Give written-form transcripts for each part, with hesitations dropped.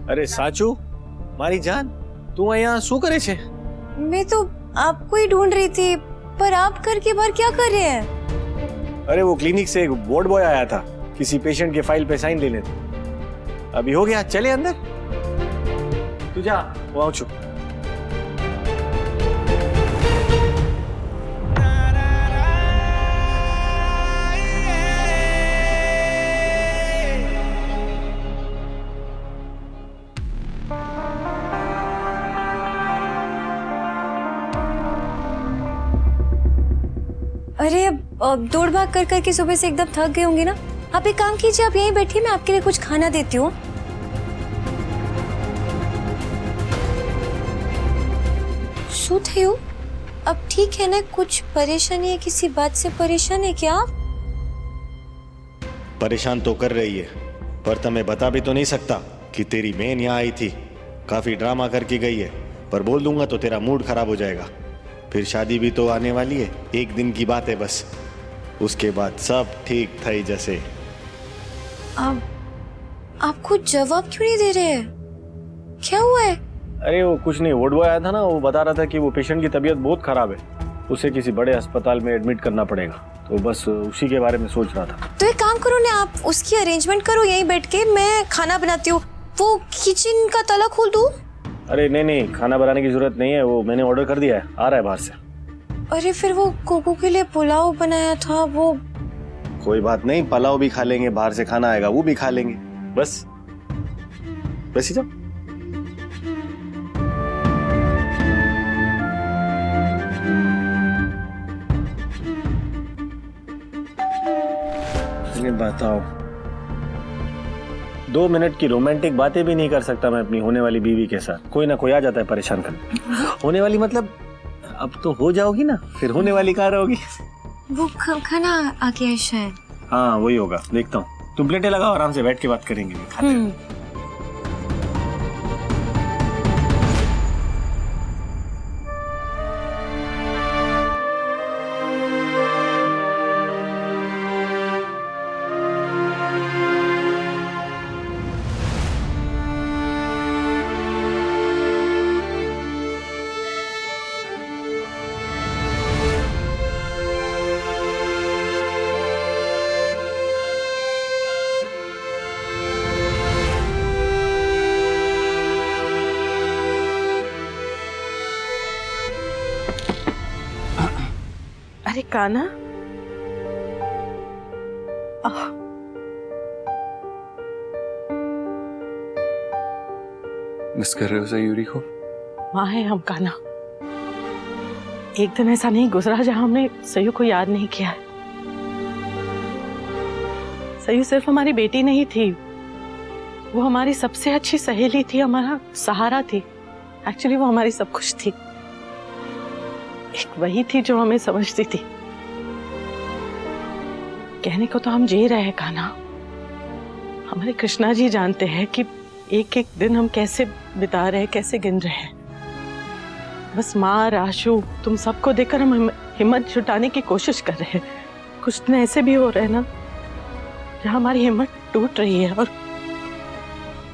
अरे साचू, मारी जान, तू અહીંયા શું કરે છે? मैं तो आपको ही ढूंढ रही थी, पर आप घर के बाहर क्या कर रहे हैं? अरे वो क्लिनिक से एक वार्ड बॉय आया था, किसी पेशेंट के फाइल पे साइन लेने थे। अभी हो गया, चले अंदर। तू जा, वो आऊं छु। अरे दौड़ भाग कर करके सुबह से एकदम थक गए होंगे ना। आप एक काम कीजिए, आप यहीं बैठिए, मैं आपके लिए कुछ खाना देती हूँ। શું થયું? अब ठीक है ना? कुछ परेशानी है? किसी बात से परेशान है क्या? परेशान तो कर रही है, पर तुम्हें बता भी तो नहीं सकता कि तेरी बहन यहाँ आई थी, काफी ड्रामा करके गई है। पर बोल दूंगा तो तेरा मूड खराब हो जाएगा। फिर शादी भी तो आने वाली है, एक दिन की बात है बस। उसके बाद सब ठीक था जैसे। आप कुछ जवाब क्यों नहीं दे रहे हैं? क्या हुआ है? अरे वो कुछ नहीं, वार्ड बॉय आया था ना, वो बता रहा था कि वो पेशेंट की तबीयत बहुत खराब है, उसे किसी बड़े अस्पताल में एडमिट करना पड़ेगा, तो बस उसी के बारे में सोच रहा था। तो एक काम करो ना, आप उसकी अरेंजमेंट करो यहीं बैठ के, मैं खाना बनाती हूँ। वो किचन का ताला खोल दूँ? अरे नहीं, खाना बनाने की जरूरत नहीं है, वो मैंने ऑर्डर कर दिया है, आ रहा है बाहर से। अरे फिर वो कोको के लिए पुलाव बनाया था, वो। कोई बात नहीं, पुलाव भी खा लेंगे, बाहर से खाना आएगा वो भी खा लेंगे, बस ही जाओ। बताओ, 2 मिनट की रोमांटिक बातें भी नहीं कर सकता मैं अपनी होने वाली बीवी के साथ। कोई ना कोई आ जाता है परेशान करने। होने वाली मतलब अब तो हो जाओगी ना, फिर होने वाली कहाँ रहोगी? वो खाना आ गया है शायद। हाँ वही होगा, देखता हूँ। तुम प्लेटें लगाओ, आराम से बैठ के बात करेंगे, खाते हैं। अरे काना, मिस कर रहे हो सयूरी को? वहाँ है हम काना। एक दिन ऐसा नहीं गुजरा जहां हमने सयू को याद नहीं किया है। सयू सिर्फ हमारी बेटी नहीं थी, वो हमारी सबसे अच्छी सहेली थी, हमारा सहारा थी। एक्चुअली वो हमारी सब कुछ थी। एक वही थी जो हमें समझती थी। कहने को तो हम जी रहे हैं काना, हमारे कृष्णा जी जानते हैं कि एक एक दिन हम कैसे बिता रहे हैं, कैसे गिन रहे हैं। बस माँ, राशु, तुम सबको देखकर हम हिम्मत जुटाने की कोशिश कर रहे हैं। कुछ दिन ऐसे भी हो रहे हैं ना जहाँ हमारी हिम्मत टूट रही है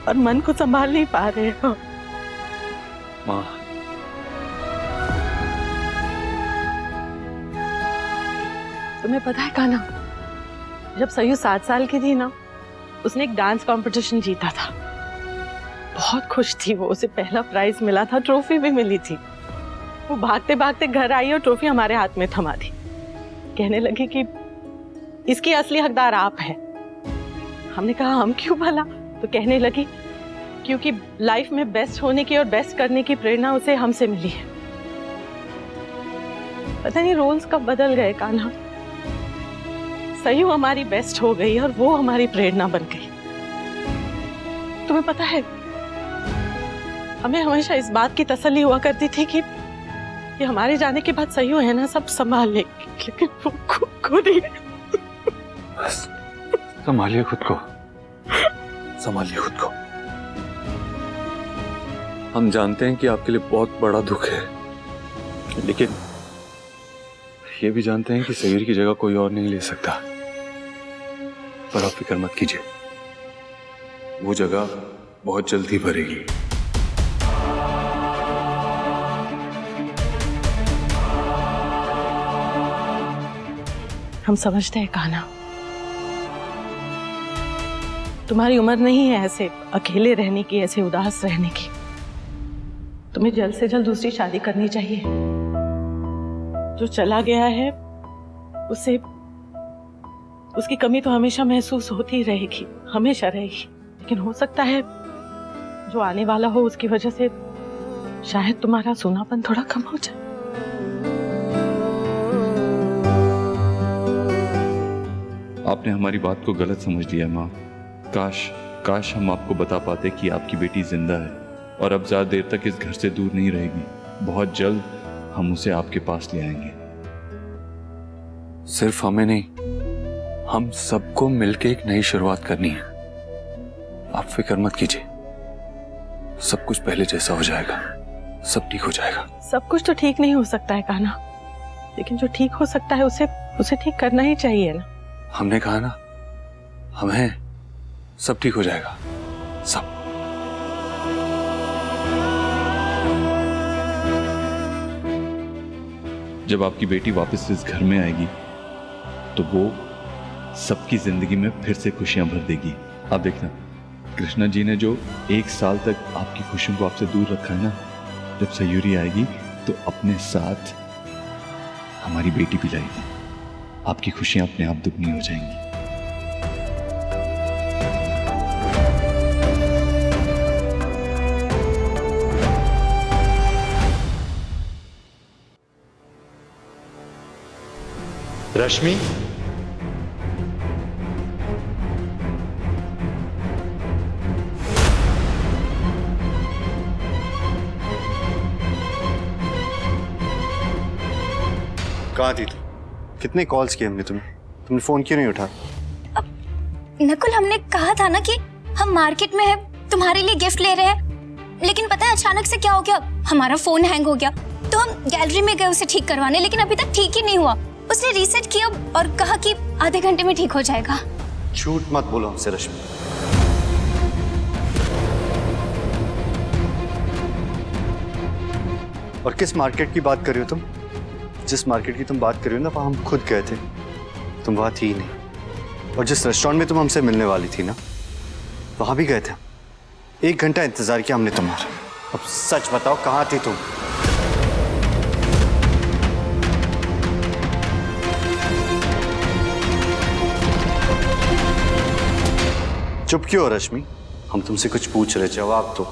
और मन को संभाल नहीं पा रहे हैं। माँ, तुम्हें पता है काना, जब सयू 7 साल की थी ना, उसने एक डांस कंपटीशन जीता था। बहुत खुश थी वो, उसे पहला प्राइज मिला था, ट्रॉफी भी मिली थी। वो भागते भागते घर आई और ट्रॉफी हमारे हाथ में थमा दी। कहने लगी कि इसकी असली हकदार आप हैं। हमने कहा हम क्यों भला? तो कहने लगी क्योंकि लाइफ में बेस्ट होने की और बेस्ट करने की प्रेरणा उसे हमसे मिली है। पता नहीं रोल्स कब बदल गए कान्हा। सयू हमारी बेस्ट हो गई और वो हमारी प्रेरणा बन गई। तुम्हें पता है, हमें हमेशा इस बात की तसल्ली हुआ करती थी कि हमारे जाने के बाद सयू है ना सब संभाल लेगी, लेकिन वो खुद ही। संभालिए खुद को, संभालिए खुद को। हम जानते हैं कि आपके लिए बहुत बड़ा दुख है, लेकिन ये भी जानते हैं कि सयूरी की जगह कोई और नहीं ले सकता। पर आप फिक्र मत कीजिए, वो जगह बहुत जल्दी भरेगी। हम समझते हैं कान्हा, तुम्हारी उम्र नहीं है ऐसे अकेले रहने की, ऐसे उदास रहने की। तुम्हें जल्द से जल्द दूसरी शादी करनी चाहिए। जो चला गया है उसे, उसकी कमी तो हमेशा महसूस होती रहेगी, हमेशा रहेगी। लेकिन हो सकता है जो आने वाला हो उसकी वजह से शायद तुम्हारा सूनापन थोड़ा कम हो जाए। आपने हमारी बात को गलत समझ लिया माँ। काश हम आपको बता पाते कि आपकी बेटी जिंदा है और अब ज्यादा देर तक इस घर से दूर नहीं रहेगी। बहुत जल्द हम उसे आपके पास ले आएंगे। सिर्फ हमें नहीं, हम सबको मिलकर एक नई शुरुआत करनी है। आप फिक्र मत कीजिए, सब कुछ पहले जैसा हो जाएगा, सब ठीक हो जाएगा। सब कुछ तो ठीक नहीं हो सकता है कान्हा, लेकिन जो ठीक हो सकता है उसे ठीक करना ही चाहिए ना। हमने कहा ना, हमें सब ठीक हो जाएगा, सब। जब आपकी बेटी वापस इस घर में आएगी तो वो सबकी जिंदगी में फिर से खुशियां भर देगी। आप देखना, कृष्णा जी ने जो 1 साल तक आपकी खुशियों को आपसे दूर रखा है ना, जब सयूरी आएगी तो अपने साथ हमारी बेटी भी लाएगी। आपकी खुशियां अपने आप दुगनी हो जाएंगी। रश्मि, कहाँ थी तू? कितने कॉल्स किए हमने तुम्हें, तुमने फोन क्यों नहीं उठा? नकुल, हमने कहा था ना कि हम मार्केट में है, तुम्हारे लिए गिफ्ट ले रहे हैं। लेकिन पता है अचानक से क्या हो गया, हमारा फोन हैंग हो गया। तो हम गैलरी में गए उसे ठीक करवाने, लेकिन अभी तक ठीक ही नहीं हुआ। उसने रीसेट किया और कहा कि आधे घंटे में ठीक हो जाएगा। झूठ मत बोलो हमसे रश्मि। और किस मार्केट की बात कर रहे हो तुम? जिस मार्केट की तुम बात कर रही हो ना, वहां हम खुद गए थे, तुम वहां थी ही नहीं। और जिस रेस्टोरेंट में तुम हमसे मिलने वाली थी ना, वहां भी गए थे। 1 घंटा इंतजार किया हमने तुम्हारा। अब सच बताओ, कहाँ थी तुम? चुप क्यों हो रश्मि? हम तुमसे कुछ पूछ रहे, जवाब दो।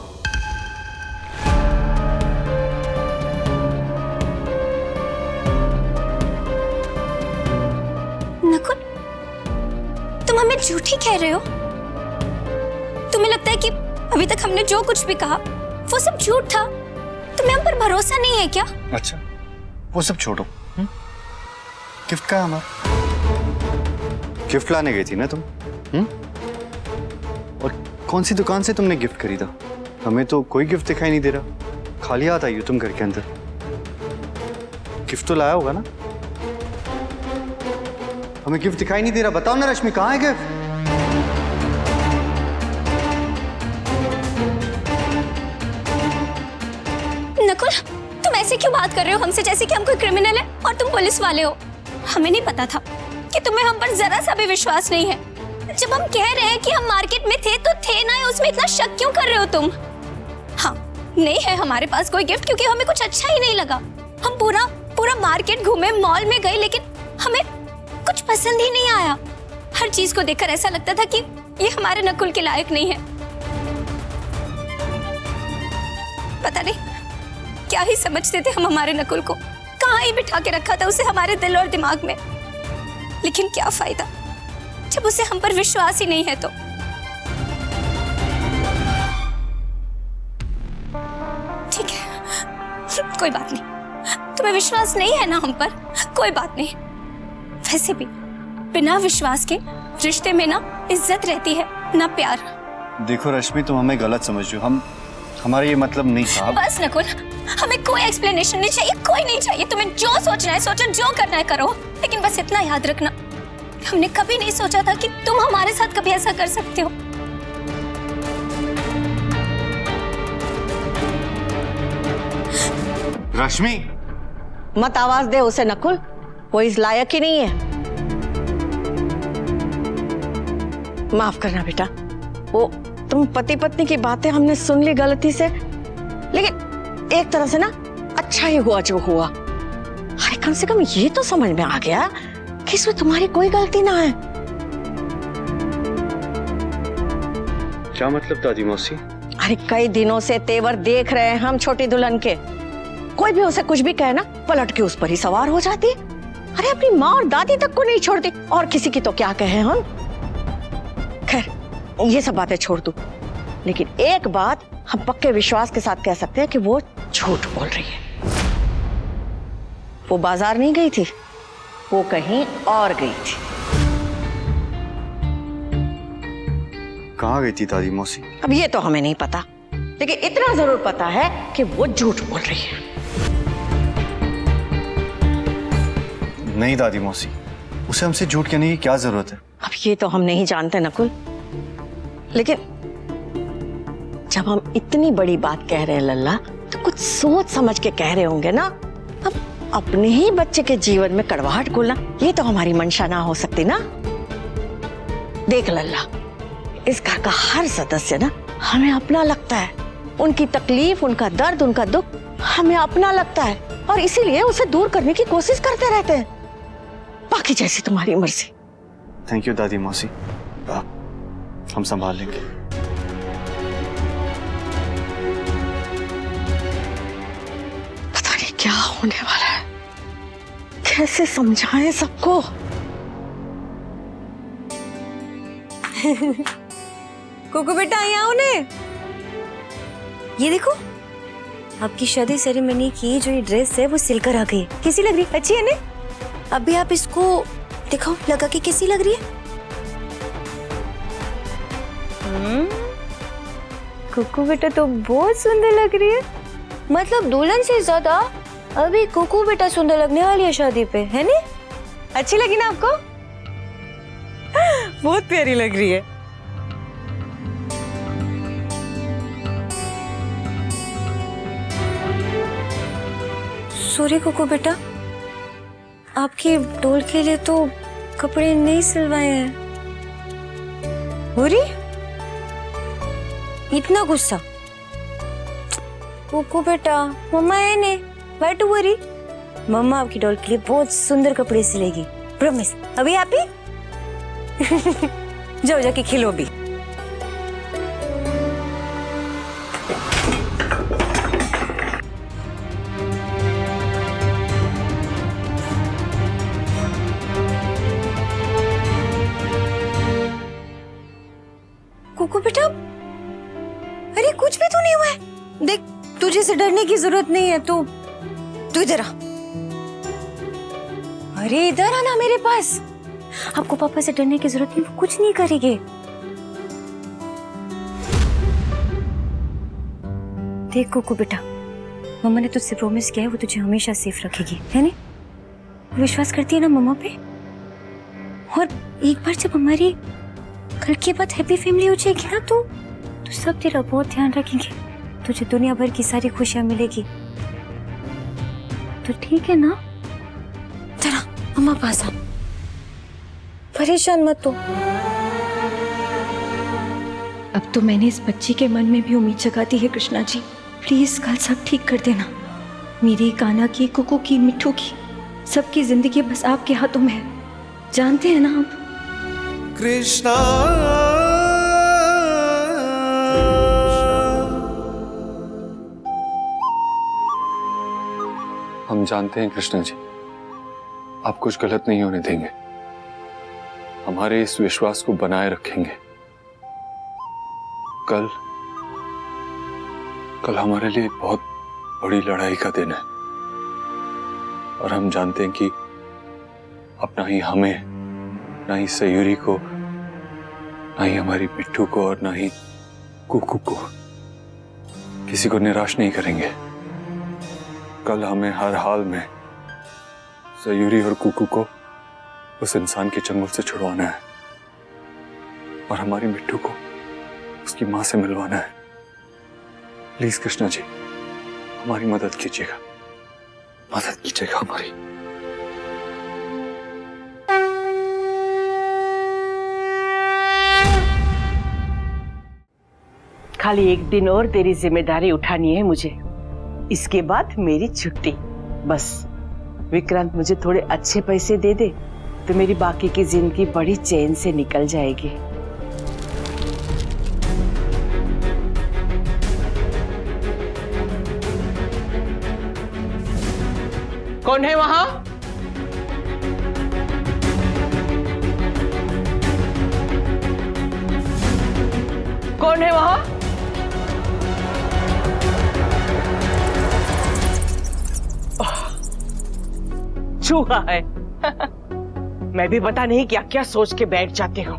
नकुल, तुम हमें झूठी कह रहे हो? तुम्हें लगता है कि अभी तक हमने जो कुछ भी कहा वो सब झूठ था? तुम्हें हम पर भरोसा नहीं है क्या? अच्छा, वो सब छोड़ो। गिफ्ट का हमारा गिफ्ट लाने गई थी ना तुम? और कौन सी दुकान से तुमने गिफ्ट खरीदा? हमें तो कोई गिफ्ट दिखाई नहीं दे रहा। खाली हाथ आई हो तुम घर के अंदर। गिफ्ट तो लाया होगा ना? हमें गिफ्ट दिखाई नहीं दे रहा। बताओ ना रश्मि, कहाँ है गिफ्ट? नकुल, तुम ऐसे क्यों बात कर रहे हो हमसे, जैसे कि हम कोई क्रिमिनल है और तुम पुलिस वाले हो? हमें नहीं पता था कि तुम्हें हम पर जरा सा भी विश्वास नहीं है। जब हम कह रहे हैं कि हम मार्केट में थे तो थे ना, उसमें इतना शक क्यों कर रहे हो तुम? हाँ, नहीं है हमारे पास कोई गिफ्ट, क्योंकि हमें कुछ अच्छा ही नहीं लगा। हम पूरा मार्केट घूमे, मॉल में गए, लेकिन हमें कुछ पसंद ही नहीं आया। हर चीज को देखकर ऐसा लगता था कि ये हमारे नकुल के लायक नहीं है। पता नहीं क्या ही समझते थे हम हमारे नकुल को, कहाँ ही बिठा के रखा था उसे हमारे दिल और दिमाग में। लेकिन क्या फायदा जब उसे हम पर विश्वास ही नहीं है तो। ठीक है, कोई बात नहीं, तुम्हें विश्वास नहीं है ना हम पर, कोई बात नहीं। वैसे भी बिना विश्वास के रिश्ते में ना इज्जत रहती है ना प्यार। देखो रश्मि, तुम हमें गलत समझ रही हो। हमारा ये मतलब नहीं था। बस नकुल, हमें कोई एक्सप्लेनेशन नहीं चाहिए, कोई नहीं चाहिए। तुम्हें जो सोचना है सोचो, जो करना है करो, लेकिन बस इतना याद रखना, हमने कभी नहीं सोचा था कि तुम हमारे साथ कभी ऐसा कर सकते हो। रश्मि, मत आवाज दे उसे नकुल, वो इस लायक ही नहीं है। माफ करना बेटा, वो तुम पति पत्नी की बातें हमने सुन ली गलती से, लेकिन एक तरह से ना अच्छा ही हुआ जो हुआ। अरे कम से कम ये तो समझ में आ गया कि इसमें तुम्हारी कोई गलती ना है। क्या मतलब दादी मौसी? अरे कई दिनों से तेवर देख रहे हैं हम छोटी दुल्हन के। कोई भी उसे कुछ भी कहे ना, पलट के उस पर ही सवार हो जाती। अरे अपनी माँ और दादी तक को नहीं छोड़ती, और किसी की तो क्या कहे हम। खैर ये सब बातें छोड़ दो, लेकिन एक बात हम पक्के विश्वास के साथ कह सकते हैं कि वो झूठ बोल रही है। वो बाजार नहीं गई थी, वो कहीं और गई थी। कहाँ गई थी दादी मौसी? अब ये तो हमें नहीं पता, लेकिन इतना जरूर पता है कि वो झूठ बोल रही है। नहीं दादी मौसी, उसे हमसे झूठ कहने की क्या जरूरत है? अब ये तो हम नहीं जानते नकुल, लेकिन जब हम इतनी बड़ी बात कह रहे हैं लल्ला, तो कुछ सोच समझ के कह रहे होंगे ना। अब अपने ही बच्चे के जीवन में कड़वाहट घोलना, ये तो हमारी मंशा ना हो सकती ना। देख लल्ला, इस घर का हर सदस्य ना हमें अपना लगता है। उनकी तकलीफ, उनका दर्द, उनका दुख हमें अपना लगता है, और इसीलिए उसे दूर करने की कोशिश करते रहते हैं। बाकी जैसी तुम्हारी मर्जी। थैंक यू दादी मौसी, हम संभाल लेंगे। पता नहीं क्या होने वाला है, कैसे समझाएं सबको। कुकू बेटा यहाँ उन्हें ये देखो, आपकी शादी सेरेमनी की जो ये ड्रेस है वो सिलकर आ गई। कैसी लग रही? अच्छी है ना? अभी आप इसको दिखाओ लगा के, कैसी लग रही है? कुकू बेटा तो बहुत सुंदर लग रही है। मतलब दुल्हन से ज्यादा अभी कुकू बेटा सुंदर लगने वाली है शादी पे, है ना? अच्छी लगी ना आपको? बहुत प्यारी लग रही है। सॉरी कुकू बेटा, आपकी डोल के लिए तो कपड़े नहीं सिलवाए हैं। इतना गुस्सा? कुकू बेटा, मम्मा है ने, व्हाई टू वरी? मम्मा आपकी डॉल के लिए बहुत सुंदर कपड़े सिलेगी, प्रॉमिस। अभी आप ही जाओ जाके खिलो भी। कुकू बेटा, अरे कुछ भी तो नहीं हुआ है। देख, तुझे से डरने की जरूरत नहीं है। तू इधर आ। अरे इधर आना मेरे पास। आपको पापा से डरने की जरूरत नहीं, वो कुछ नहीं करेंगे। देख कुकू बेटा, मम्मा ने तुझसे प्रॉमिस किया है वो तुझे हमेशा सेफ रखेगी, है ना? विश्वास करती है ना मम्मा पे? और एक बार जब हमारी कल की बात हैप्पी फैमिली हो जाएगी ना, तो सब तेरा बहुत ध्यान रखेंगे। तुझे दुनिया भर की सारी खुशियां मिलेगी। तो ठीक है ना? जरा मम्मा पास आ, परेशान मत हो। अब तो मैंने इस बच्ची के मन में भी उम्मीद जगा दी है। कृष्णा जी प्लीज कल सब ठीक कर देना। मेरी, कान्हा की, कुकू की, मिट्ठू की, सबकी जिंदगी बस आपके हाथों में है, जानते हैं ना आप? कृष्णा हम जानते हैं कृष्णा जी, आप कुछ गलत नहीं होने देंगे। हमारे इस विश्वास को बनाए रखेंगे। कल हमारे लिए बहुत बड़ी लड़ाई का दिन है, और हम जानते हैं कि अब ना ही हमें, ना ही सयूरी को, ना ही हमारी मिट्ठू को, और ना ही कुकू को, किसी को निराश नहीं करेंगे। कल हमें हर हाल में सयूरी और कुकू को उस इंसान के चंगुल से छुड़वाना है, और हमारी मिट्ठू को उसकी मां से मिलवाना है। प्लीज कृष्णा जी, हमारी मदद कीजिएगा। मदद कीजिएगा हमारी। खाली एक दिन और तेरी जिम्मेदारी उठानी है मुझे, इसके बाद मेरी छुट्टी। बस विक्रांत मुझे थोड़े अच्छे पैसे दे दे तो मेरी बाकी की जिंदगी बड़ी चैन से निकल जाएगी। कौन है वहां? कौन है वहां? चूहा है। मैं भी पता नहीं क्या क्या सोच के बैठ जाते हो।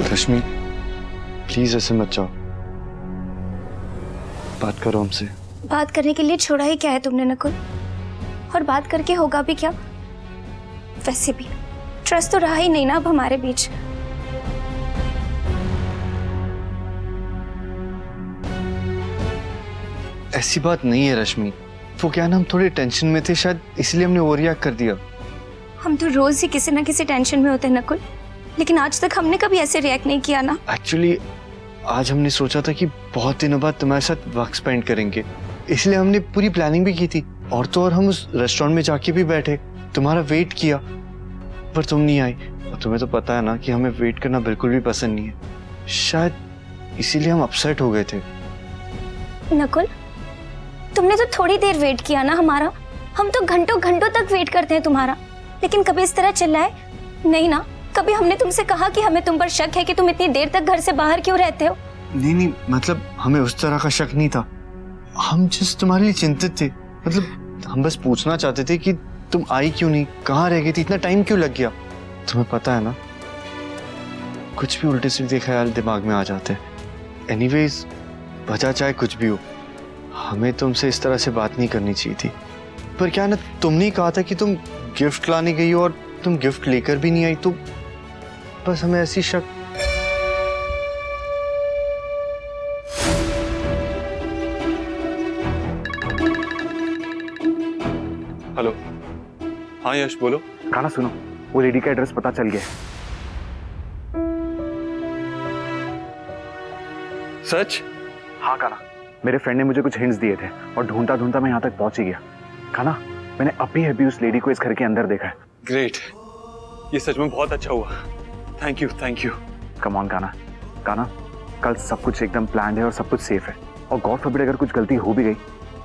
रश्मि, प्लीज ऐसे मत जाओ, बात करो हमसे। बात करने के लिए छोड़ा ही क्या है तुमने नकुल, और बात करके होगा भी क्या? वैसे भी ट्रस्ट तो रहा ही नहीं ना अब हमारे बीच। ऐसी बात नहीं है रश्मि, वो क्या ना, हम थोड़े टेंशन में थे शायद, इसलिए हमने ओवर रिएक्ट कर दिया। हम तो रोज ही किसी ना किसी टेंशन में होते हैं नकुल, लेकिन आज तक हमने कभी ऐसे रिएक्ट नहीं किया ना। एक्चुअली आज हमने सोचा था कि बहुत दिनों बाद तुम्हारे साथ वक्त स्पेंड करेंगे, इसलिए हमने पूरी प्लानिंग भी की थी। और तो और हम उस रेस्टोरेंट में जाके भी बैठे, तुम्हारा वेट किया, पर तुम नहीं आई। और तुम्हें तो पता है ना कि हमें वेट करना बिल्कुल भी पसंद नहीं है, शायद इसीलिए हम अपसेट हो गए थे। नकुल, तुमने तो थोड़ी देर वेट किया ना हमारा, हम तो घंटों घंटों तक वेट करते हैं तुम्हारा, लेकिन कभी इस तरह चिल्लाए नहीं ना। कभी हमने तुमसे कहा कि हमें तुम पर शक है कि तुम इतनी देर तक घर से बाहर क्यों रहते हो? नहीं, मतलब हमें उस तरह का शक नहीं था, हम जिस तुम्हारे लिए चिंतित थे। मतलब हम बस पूछना चाहते थे कि तुम आई क्यों नहीं, कहाँ रह गई थी, इतना टाइम क्यों लग गया। तुम्हें पता है ना, कुछ भी उल्टे सीधे ख्याल दिमाग में आ जाते हैं। एनीवेज, वजह चाहे कुछ भी हो, हमें तुमसे इस तरह से बात नहीं करनी चाहिए थी। पर क्या ना, तुमने कहा था कि तुम गिफ्ट लाने गई हो और तुम गिफ्ट लेकर भी नहीं आई, तो बस हमें ऐसी शक। हेलो, हाँ यश बोलो। खाना सुनो, वो लेडी का एड्रेस पता चल गया। सच? हाँ खाना, मेरे फ्रेंड ने मुझे कुछ हिंट्स दिए थे और ढूंढता ढूंढता मैं यहाँ तक पहुंच ही गया। खाना, मैंने अभी अभी उस लेडी को इस घर के अंदर देखा है। ग्रेट, ये सच में बहुत अच्छा हुआ। Thank you, thank you. Come on काना, काना, कल सब कुछ एकदम प्लान्ड है और सब कुछ सेफ है। और गॉड फॉरबिड अगर कुछ गलती हो भी गई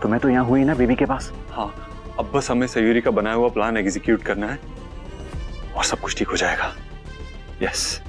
तो मैं तो यहाँ हुई ना बेबी के पास। हाँ, अब बस हमें सयूरी का बनाया हुआ प्लान एग्जीक्यूट करना है और सब कुछ ठीक हो जाएगा। यस।